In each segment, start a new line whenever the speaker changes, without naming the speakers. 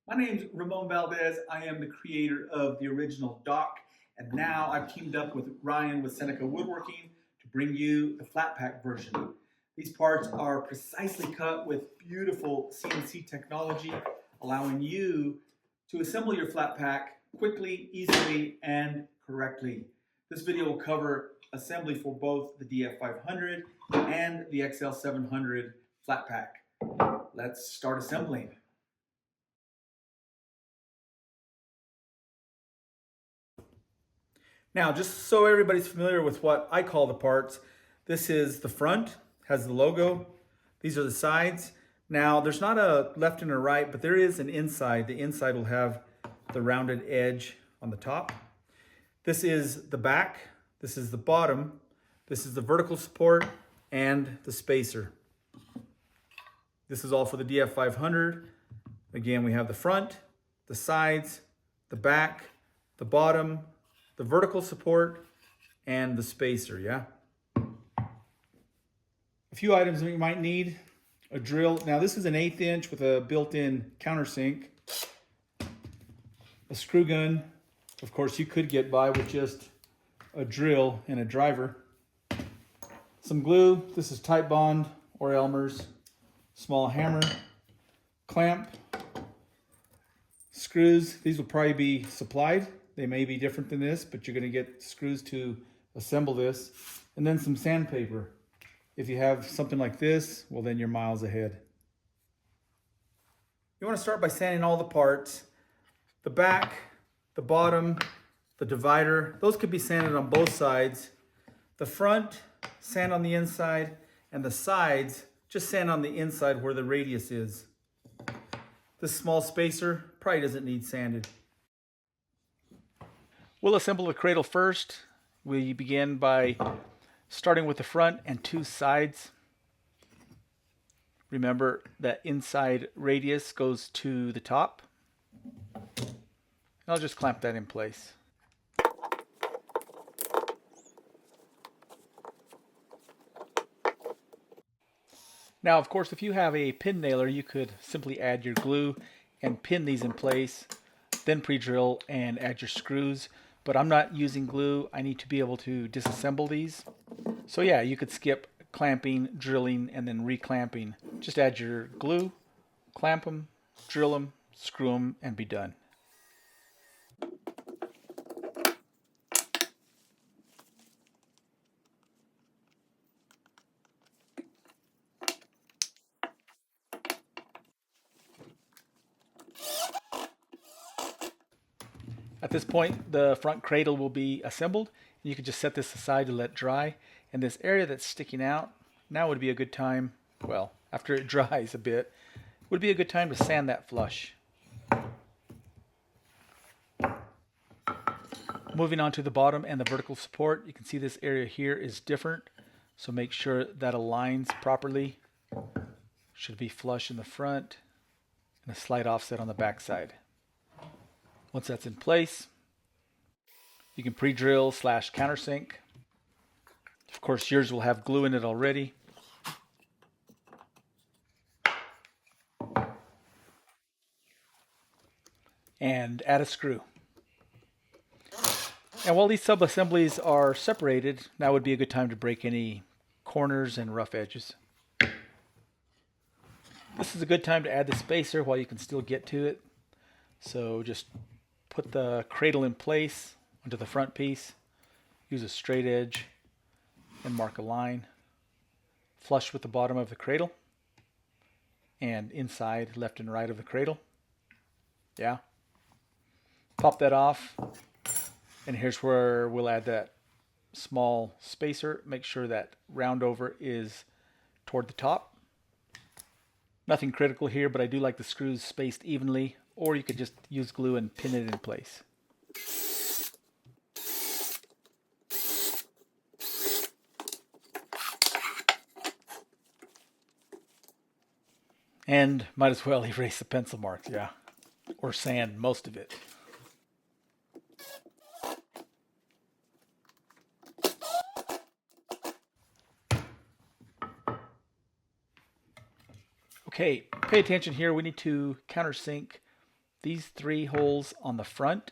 My name's Ramon Valdez. I am the creator of the original dock, and now I've teamed up with Ryan with Seneca Woodworking to bring you the flat pack version. These parts are precisely cut with beautiful CNC technology, allowing you to assemble your flat pack quickly, easily, and correctly. This video will cover assembly for both the DF500 and the XL700 flat pack. Let's start assembling. Now, just so everybody's familiar with what I call the parts, this is the front, has the logo. These are the sides. Now, there's not a left and a right, but there is an inside. The inside will have the rounded edge on the top. This is the back. This is the bottom. This is the vertical support and the spacer. This is all for the DF500. Again, we have the front, the sides, the back, the bottom, the vertical support, and the spacer, yeah? A few items that you might need. A drill. Now this is an 1/8 inch with a built-in countersink. A screw gun. Of course, you could get by with just a drill and a driver. Some glue. This is Titebond or Elmer's. Small hammer. Clamp. Screws. These will probably be supplied. They may be different than this, but you're going to get screws to assemble this. And then some sandpaper. If you have something like this, well, then you're miles ahead. You want to start by sanding all the parts. The back, the bottom, the divider. Those could be sanded on both sides. The front, sand on the inside. And the sides, just sand on the inside where the radius is. This small spacer probably doesn't need sanded. We'll assemble the cradle first. We begin by starting with the front and two sides. Remember that inside radius goes to the top. I'll just clamp that in place. Now, of course, if you have a pin nailer, you could simply add your glue and pin these in place, then pre-drill and add your screws. But I'm not using glue. I need to be able to disassemble these. So yeah, you could skip clamping, drilling, and then reclamping. Just add your glue, clamp them, drill them, screw them, and be done. At this point, the front cradle will be assembled. You can just set this aside to let dry. And this area that's sticking out, now would be a good time, well, after it dries a bit, would be a good time to sand that flush. Moving on to the bottom and the vertical support, you can see this area here is different. So make sure that aligns properly. Should be flush in the front and a slight offset on the back side. Once that's in place, you can pre-drill / countersink. Of course, yours will have glue in it already. And add a screw. And while these sub-assemblies are separated, now would be a good time to break any corners and rough edges. This is a good time to add the spacer while you can still get to it. So just put the cradle in place onto the front piece, use a straight edge, and mark a line. Flush with the bottom of the cradle, and inside, left and right of the cradle. Yeah. Pop that off, and here's where we'll add that small spacer. Make sure that round over is toward the top. Nothing critical here, but I do like the screws spaced evenly. Or you could just use glue and pin it in place. And might as well erase the pencil marks, yeah. Or sand most of it. Okay, pay attention here. We need to countersink these 3 holes on the front,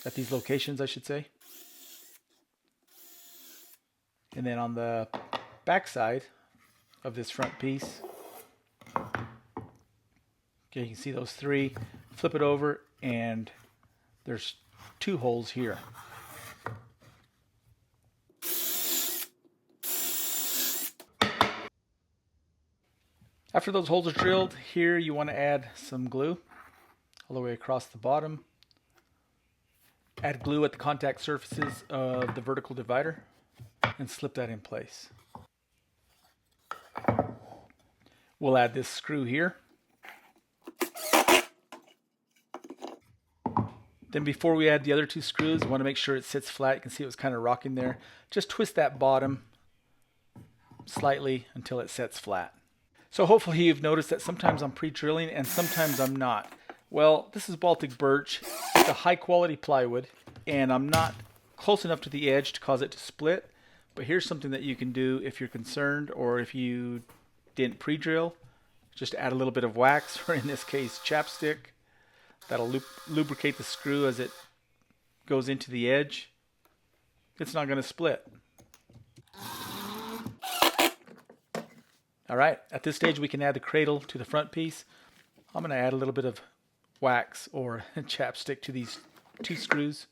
at these locations I should say, and then on the back side of this front piece, okay, you can see those 3, flip it over and there's 2 holes here. After those holes are drilled, here you want to add some glue all the way across the bottom. Add glue at the contact surfaces of the vertical divider and slip that in place. We'll add this screw here. Then before we add the other 2 screws, we want to make sure it sits flat. You can see it was kind of rocking there. Just twist that bottom slightly until it sets flat. So hopefully you've noticed that sometimes I'm pre-drilling and sometimes I'm not. Well, this is Baltic birch. It's a high quality plywood and I'm not close enough to the edge to cause it to split. But here's something that you can do if you're concerned or if you didn't pre-drill. Just add a little bit of wax, or in this case chapstick. That'll lubricate the screw as it goes into the edge. It's not going to split. Alright, at this stage we can add the cradle to the front piece. I'm going to add a little bit of wax or chapstick to these 2 screws.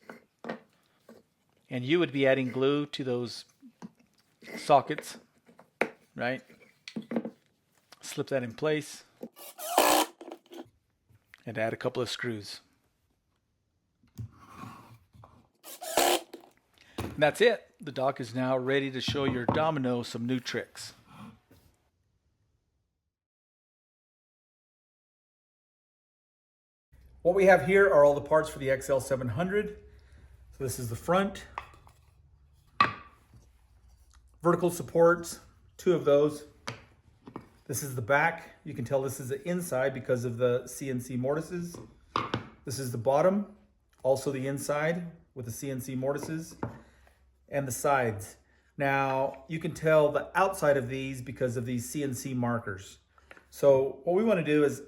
And you would be adding glue to those sockets, right? Slip that in place. And add a couple of screws. And that's it. The dock is now ready to show your domino some new tricks. What we have here are all the parts for the XL700. So this is the front. Vertical supports, 2 of those. This is the back. You can tell this is the inside because of the CNC mortises. This is the bottom, also the inside with the CNC mortises, and the sides. Now, you can tell the outside of these because of these CNC markers. So what we want to do is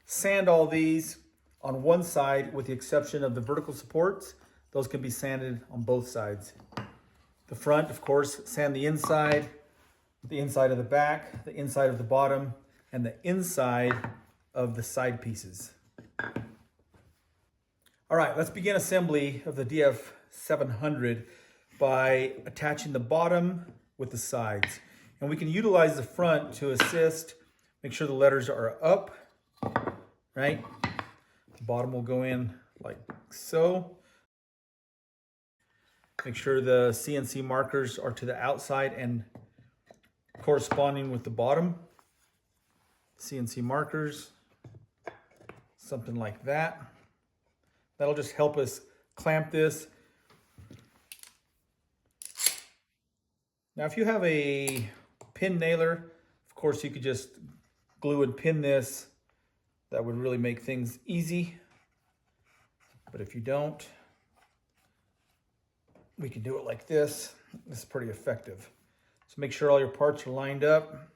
sand all these on one side with the exception of the vertical supports. Those can be sanded on both sides. The front, of course, sand the inside of the back, the inside of the bottom, and the inside of the side pieces. All right, let's begin assembly of the DF700 by attaching the bottom with the sides. And we can utilize the front to assist, make sure the letters are up, right? The bottom will go in like so. Make sure the CNC markers are to the outside and corresponding with the bottom. CNC markers, something like that. That'll just help us clamp this. Now, if you have a pin nailer, of course you could just glue and pin this. That would really make things easy. But if you don't, we can do it like this. This is pretty effective. So make sure all your parts are lined up.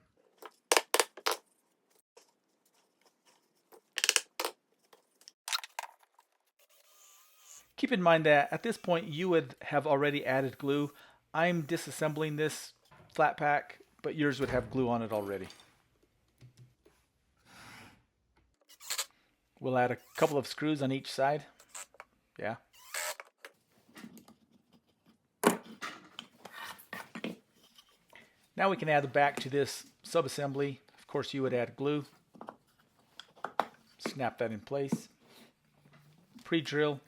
Keep in mind that at this point you would have already added glue. I'm disassembling this flat pack, but yours would have glue on it already. We'll add a couple of screws on each side. Yeah. Now we can add the back to this subassembly. Of course, you would add glue. Snap that in place. Pre-drill.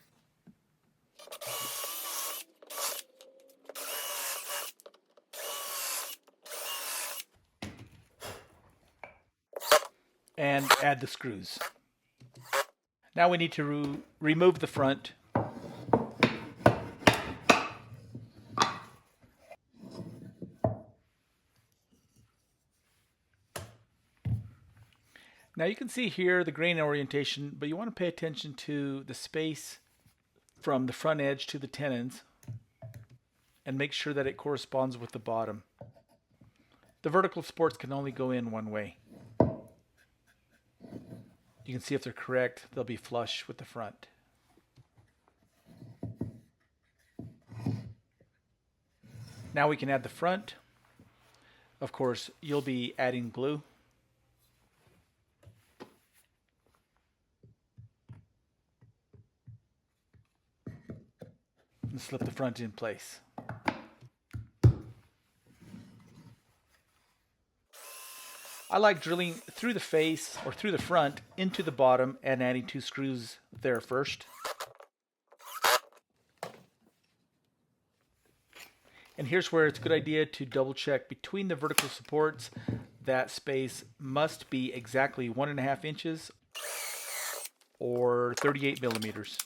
And add the screws. Now we need to remove the front. Now you can see here the grain orientation, but you want to pay attention to the space from the front edge to the tenons and make sure that it corresponds with the bottom. The vertical supports can only go in one way. You can see if they're correct, they'll be flush with the front. Now we can add the front. Of course, you'll be adding glue. And slip the front in place. I like drilling through the face or through the front into the bottom and adding 2 screws there first. And here's where it's a good idea to double check between the vertical supports. That space must be exactly 1.5 inches or 38 millimeters.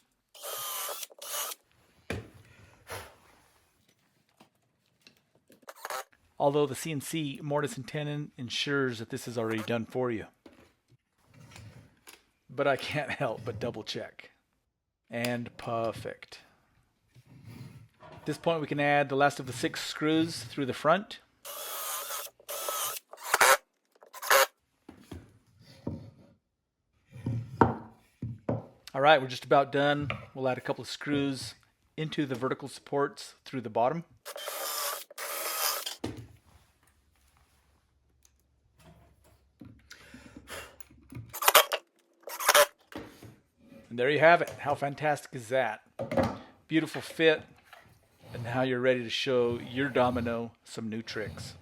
Although the CNC mortise and tenon ensures that this is already done for you. But I can't help but double check. And perfect. At this point we can add the last of the 6 screws through the front. Alright, we're just about done. We'll add a couple of screws into the vertical supports through the bottom. And there you have it. How fantastic is that? Beautiful fit. And now you're ready to show your domino some new tricks.